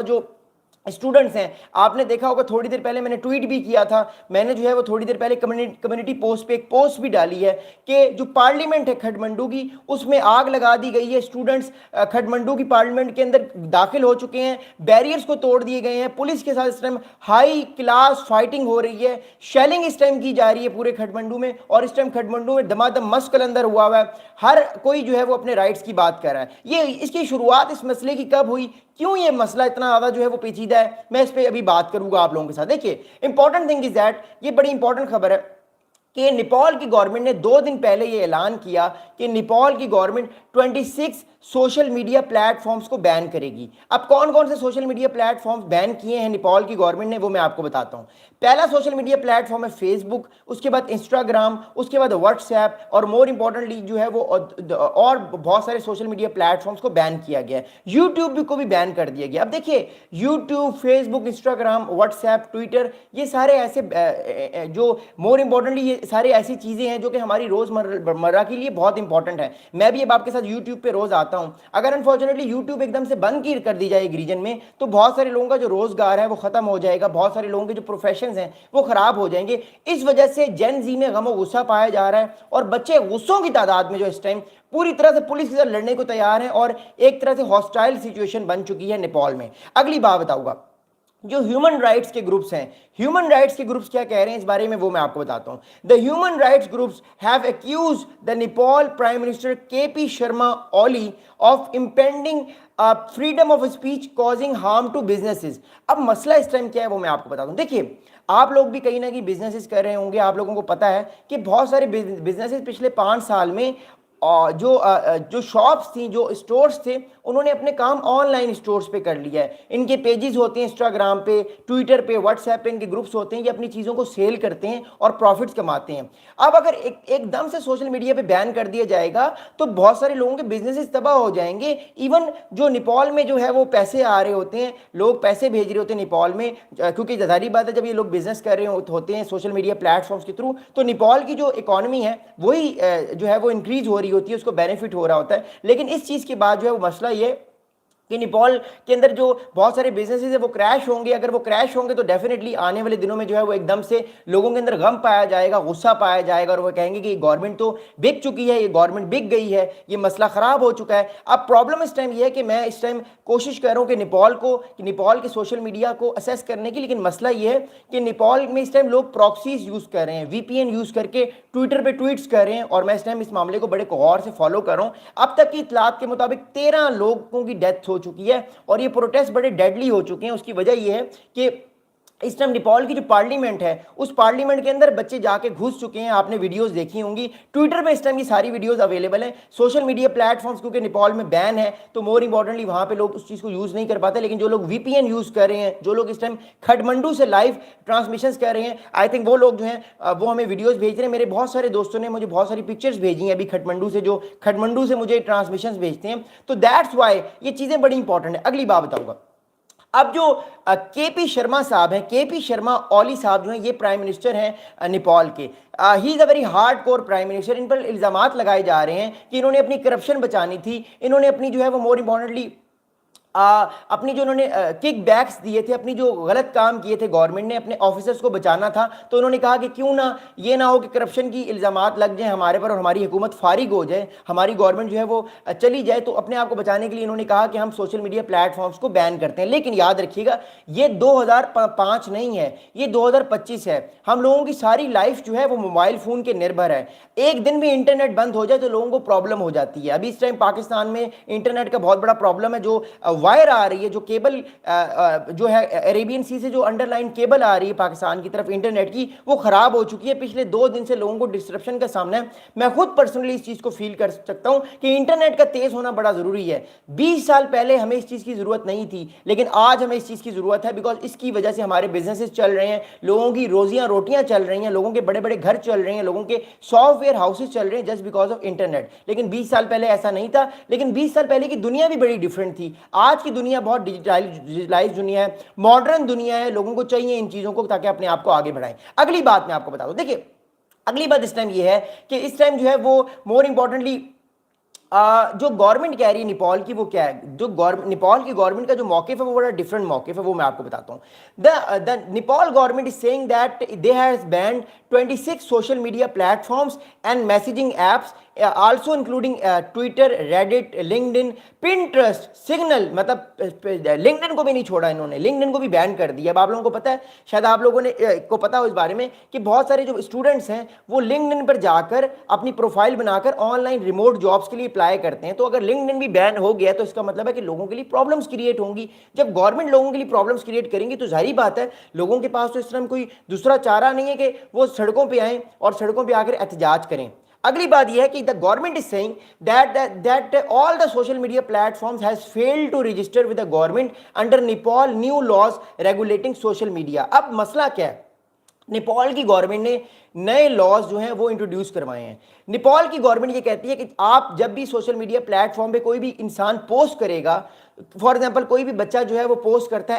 जो स्टूडेंट्स हैं, आपने देखा होगा थोड़ी देर पहले मैंने ट्वीट भी किया था, मैंने जो है वो थोड़ी देर पहले कम्युनिटी पोस्ट पे एक पोस्ट भी डाली है कि जो पार्लियामेंट है खटमंडू की, उसमें आग लगा दी गई है। स्टूडेंट्स खटमंडू की पार्लियामेंट के अंदर दाखिल हो चुके हैं, बैरियर्स को तोड़ दिए गए हैं, पुलिस के साथ इस टाइम हाई क्लास फाइटिंग हो रही है, शेलिंग इस टाइम की जा रही है पूरे खटमंडू में, और इस टाइम खटमंडू में दमादम मस्क अंदर हुआ हुआ है। हर कोई जो है वो अपने राइट्स की बात कर रहा है। ये इसकी शुरुआत इस मसले की कब हुई, क्यों ये मसला इतना ज्यादा जो है वो पेचीदा है, मैं इस पे अभी बात करूंगा आप लोगों के साथ। देखिए, इंपॉर्टेंट थिंग इज दैट, ये बड़ी इंपॉर्टेंट खबर है कि नेपाल की गवर्नमेंट ने 2 दिन पहले ये ऐलान किया कि नेपाल की गवर्नमेंट 26 सोशल मीडिया प्लेटफॉर्म्स को बैन करेगी। अब कौन कौन से सोशल मीडिया प्लेटफॉर्म्स बैन किए हैं नेपाल की गवर्नमेंट ने, वो मैं आपको बताता हूं। पहला सोशल मीडिया प्लेटफॉर्म है फेसबुक, उसके बाद इंस्टाग्राम, उसके बाद व्हाट्सएप, और मोर इंपॉर्टेंटली जो है वो और बहुत सारे सोशल मीडिया प्लेटफॉर्म्स को बैन किया गया है। यूट्यूब को भी बैन कर दिया गया। अब देखिए, YouTube, Facebook, Instagram, WhatsApp, Twitter, ये सारे ऐसे जो मोर इंपॉर्टेंटली ये सारी ऐसी चीजें हैं जो कि हमारी रोजमर्रा के लिए बहुत इंपॉर्टेंट है। मैं भी अब आपके साथ यूट्यूब पे रोज आता हूं। अगर अनफॉर्चुनेटली यूट्यूब एकदम से बंद कर दी जाए एक रीजन में, तो बहुत सारे लोगों का जो रोजगार है वो खत्म हो जाएगा, बहुत सारे लोगों के जो प्रोफेशन हैं वो खराब हो जाएंगे। इस वजह से जेन जी में गमो गुस्सा पाया जा रहा है, और बच्चे गुस्सों की तादाद में जो इस टाइम पूरी तरह से पुलिस के साथ लड़ने को तैयार हैं, और एक तरह से हॉस्टाइल सिचुएशन बन चुकी है नेपाल में। अगली बात बताऊंगा, जो ह्यूमन राइट्स के ग्रुप्स हैं, ह्यूमन राइट्स के ग्रुप्स क्या कह रहे हैं इस बारे में वो मैं आपको बताता हूं। The human rights groups have accuse the Nepal prime minister KP Sharma Oli of impending freedom of speech causing harm to businesses. अब मसला इस टाइम क्या है वो मैं आपको बताता हूं। देखिए, आप लोग भी कहीं ना कहीं बिजनेसेस कर रहे होंगे, आप लोगों को पता है कि बहुत सारे बिजनेसेस पिछले 5 साल में और जो शॉप्स थी, जो स्टोर्स थे, उन्होंने अपने काम ऑनलाइन स्टोर्स पे कर लिया है। इनके पेजेस होते हैं इंस्टाग्राम पे, ट्विटर पे, व्हाट्सएप पे, इनके ग्रुप्स होते हैं, ये अपनी चीज़ों को सेल करते हैं और प्रॉफिट्स कमाते हैं। अब अगर एकदम से सोशल मीडिया पे बैन कर दिया जाएगा तो बहुत सारे लोगों के बिजनेसेस तबाह हो जाएंगे। इवन जो नेपाल में जो है वो पैसे आ रहे होते हैं, लोग पैसे भेज रहे होते हैं नेपाल में, क्योंकि जाहिर बात है जब ये लोग बिजनेस कर रहे होते हैं सोशल मीडिया प्लेटफॉर्म्स के थ्रू, तो नेपाल की जो इकोनॉमी है वही जो है वो इंक्रीज हो रही होती है, उसको बेनिफिट हो रहा होता है। लेकिन इस चीज़ के बाद जो है वो मसला ये कि नेपाल के अंदर जो बहुत सारे बिजनेसेस है वो क्रैश होंगे। अगर वो क्रैश होंगे तो डेफिनेटली आने वाले दिनों में जो है वो एकदम से लोगों के अंदर गम पाया जाएगा, गुस्सा पाया जाएगा, और वो कहेंगे कि ये गवर्नमेंट तो बिक चुकी है, ये गवर्नमेंट बिक गई है, ये मसला खराब हो चुका है। अब प्रॉब्लम इस टाइम ये है कि मैं इस टाइम कोशिश कर रहा हूँ कि नेपाल के सोशल मीडिया को असेस करने की, लेकिन मसला ये है कि नेपाल में इस टाइम लोग प्रॉक्सीज यूज कर रहे हैं, वीपीएन यूज करके ट्विटर पे ट्वीट्स कर रहे हैं, और मैं इस टाइम इस मामले को बड़े गौर से फॉलो कर रहा हूँ। अब तक की इतलात के मुताबिक 13 लोगों की डेथ हो चुकी है, और ये प्रोटेस्ट बड़े डेडली हो चुके हैं। उसकी वजह यह है कि इस टाइम नेपाल की जो पार्लियामेंट है, उस पार्लियामेंट के अंदर बच्चे जाके घुस चुके हैं। आपने वीडियोस देखी होंगी, ट्विटर पे इस टाइम ये सारी वीडियोस अवेलेबल हैं। सोशल मीडिया प्लेटफॉर्म्स क्योंकि नेपाल में बैन है, तो मोर इंपॉर्टेंटली वहां पे लोग उस चीज को यूज नहीं कर पाते। लेकिन जो लोग वीपीएन यूज कर रहे हैं, जो लोग इस टाइम खटमंडू से लाइव ट्रांसमिशन कर रहे हैं, आई थिंक वो लोग जो हैं वो हमें वीडियोज भेज रहे हैं। मेरे बहुत सारे दोस्तों ने मुझे बहुत सारी पिक्चर्स भेजी हैं अभी खटमंडू से, जो खटमंडू से मुझे ट्रांसमिशन भेजते हैं। तो दैट्स वाई ये चीजें बड़ी इंपॉर्टेंट है। अगली बात बताऊंगा, अब जो केपी शर्मा साहब हैं, केपी शर्मा ओली साहब जो हैं, ये प्राइम मिनिस्टर हैं नेपाल के। He is a very hardcore prime minister. इन पर इल्जामात लगाए जा रहे हैं कि इन्होंने अपनी करप्शन बचानी थी, इन्होंने अपनी जो है वो मोर इंपॉर्टेंटली अपनी जो उन्होंने किक बैक्स दिए थे, अपनी जो गलत काम किए थे, गवर्नमेंट ने अपने ऑफिसर्स को बचाना था, तो उन्होंने कहा कि क्यों ना ये ना हो कि करप्शन की इल्जामात लग जाए हमारे पर और हमारी हुकूमत फारिग हो जाए, हमारी गवर्नमेंट जो है वो चली जाए। तो अपने आप को बचाने के लिए इन्होंने कहा कि हम सोशल मीडिया प्लेटफॉर्म्स को बैन करते हैं। लेकिन याद रखिएगा, ये 2005 नहीं है, ये 2025 है। हम लोगों की सारी लाइफ जो है वो मोबाइल फ़ोन के निर्भर है। एक दिन भी इंटरनेट बंद हो जाए तो लोगों को प्रॉब्लम हो जाती है। अभी इस टाइम पाकिस्तान में इंटरनेट का बहुत बड़ा प्रॉब्लम है। जो वायर आ रही है, जो केबल जो है अरेबियन सी से जो अंडरलाइन केबल आ रही है पाकिस्तान की तरफ इंटरनेट की, वो खराब हो चुकी है। पिछले 2 दिन से लोगों को डिस्ट्रप्शन का सामना है। मैं खुद पर्सनली इस चीज को फील कर सकता हूं कि इंटरनेट का तेज होना बड़ा जरूरी है। 20 साल पहले हमें इस चीज की जरूरत नहीं थी, लेकिन आज हमें इस चीज की जरूरत है, बिकॉज इसकी वजह से हमारे बिजनेसेस चल रहे हैं, लोगों की रोजियां रोटियां चल रही हैं, लोगों के बड़े बड़े घर चल रहे हैं, लोगों के सॉफ्टवेयर हाउसेस चल रहे हैं जस्ट बिकॉज ऑफ इंटरनेट। लेकिन 20 साल पहले ऐसा नहीं था। लेकिन 20 साल पहले की दुनिया भी बड़ी डिफरेंट थी। आज की दुनिया बहुत डिजिटलाइज दुनिया है, मॉडर्न दुनिया है। लोगों को चाहिए इन चीजों को ताकि अपने आप को आगे बढ़ाएं। अगली बात मैं आपको बता दूं, देखिए अगली बात इस टाइम ये है कि इस टाइम जो है वो मोर इंपॉर्टेंटली जो गवर्नमेंट कह रही है नेपाल की वो क्या है, जो नेपाल की गवर्नमेंट का जो मौक़िफ़ है वो बड़ा डिफरेंट मौक़िफ़ है, वो मैं आपको बताता हूँ। The Nepal government is saying that they has banned 26 social media platforms and messaging apps, also including Twitter, Reddit, LinkedIn, Pinterest, signal, मतलब लिंक्डइन को भी नहीं छोड़ा इन्होंने, लिंक्डइन को भी बैन कर दिया। अब आप लोगों को पता है, शायद आप लोगों ने को पता हो इस बारे में कि बहुत सारे जो स्टूडेंट्स हैं वो लिंक्डइन पर जाकर अपनी प्रोफाइल बनाकर ऑनलाइन रिमोट जॉब्स के लिए अप्लाई करते हैं। तो अगर लिंक्डइन भी बैन हो गया तो इसका मतलब है कि लोगों के लिए प्रॉब्लम्स क्रिएट होंगी। जब गवर्नमेंट लोगों के लिए प्रॉब्लम्स क्रिएट करेंगी तो जाहिर बात है लोगों के पास तो इस तरह कोई दूसरा चारा नहीं है कि वो सड़कों पे आएँ और सड़कों पे आकर एहतजाज करें। अगली बात यह है कि the government is saying that all the social media platforms has failed to register with the government under Nepal new laws regulating social media. अब मसला क्या है, नेपाल की गवर्नमेंट ने नए लॉज जो हैं वो इंट्रोड्यूस करवाए हैं। नेपाल की गवर्नमेंट ये कहती है कि आप जब भी सोशल मीडिया प्लेटफॉर्म पे कोई भी इंसान पोस्ट करेगा, फॉर एग्जांपल कोई भी बच्चा जो है वो पोस्ट करता है